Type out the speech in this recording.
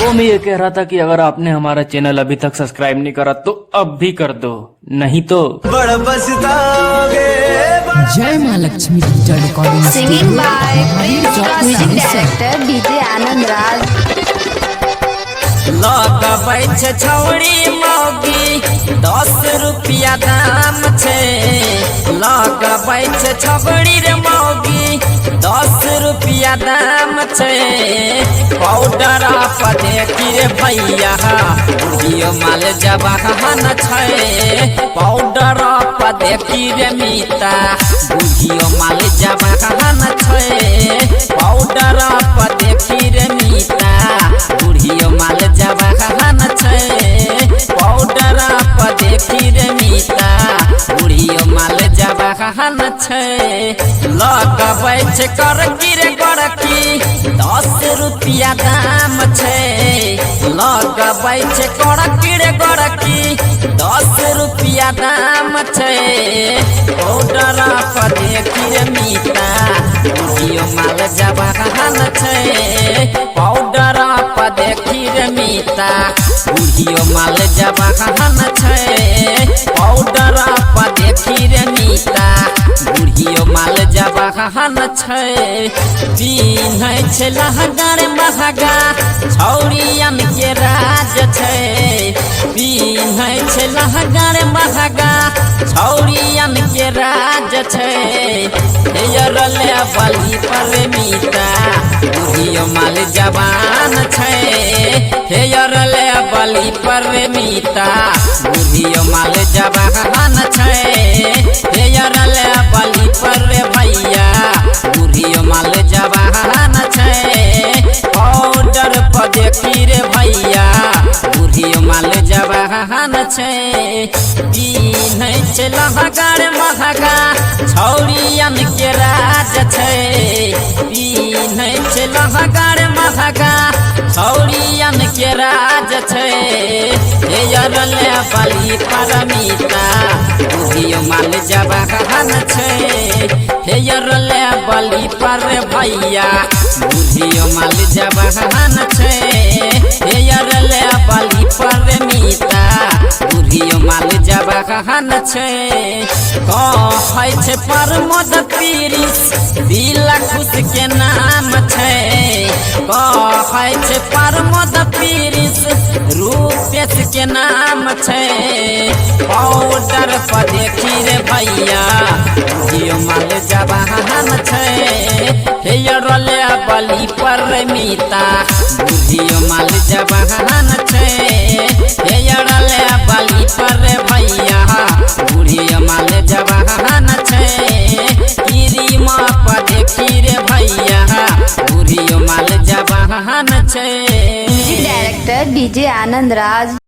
वो मैं ये कह रहा था कि अगर आपने हमारा चैनल अभी तक सब्सक्राइब नहीं करा तो अब भी कर दो, नहीं तो बड़ पछताओगे। जय माँ Lakshmi digital recording Singing by music director DJ Anand Raj. लगबै छे छौड़ी मौगी 10 रुपया दाम छे। लगबै छे छौड़ी रे मौगी 10 रुपया दाम छे। पाउडर पदे की रे भैया बुढ़ियो माल जवान छे। पाउडर पदे की रे मीता बुढ़ियो माल जवान छे। पाउडर पदे की रे मीता बुढ़ियो माल जवान छे। पाउडर पदे की रे मीता बुढ़ियो माल जवान छे। लगबै छे करकी रे करकी 10 रुपया दाम छे। लगबै छे करकी रे करकी 10 रुपया दाम छे। पाउडर पदे की रे मीता बुढ़ियो माल जवान छे। पाउडर पदे की रे मीता बुढ़ियो माल जवान छे। पाउडर पदे की रे मीता बुढ़ियो माल जवान छे। पिन्है छे लहंगा रे महंगा छौड़ियन के राज छे। पिन्है छे लहंगा रे महंगा छौड़ियन के राज छे। हेयर ले बली पर मीता बुढ़ियो माल जवान छे। हेयर ले बली पर मीता बुढ़ियो माल जवान छे। हेयर ले बली पर भैया बुढ़ियो माल जवान छे। पाउडर पदे की रे भैया बुढ़ियो माल जवान छे। पिन्है छे लहंगा रे महंगा छौड़ियन के राज छे। पिन्है छे लहंगा रे महंगा छौड़ियन के राज छे। हेयर ले बली पर मीता बुढ़ियो माल जवान छे। हेयर ले बली पर भैया बुढ़ियो माल जवान छे। हेयर ले बली पर मीता बुढ़ियो माल जवान छे। कहै छे प्रमोद पीरिस दिला खुश के नाम छे। कहै छे प्रमोद पीरिस रूपेश के नाम छे। पाउडर पदे की रे भैया बुढ़ियो माल जवान छे। हेयर ले बली पर मीता बुढ़ियो माल जवान छे। हेयर ले बली पर भैया बुढ़ियो माल जवान छे। क्रीमा पदे की रे भैया बुढ़ियो माल जवान छे। Music director DJ Anand Raj.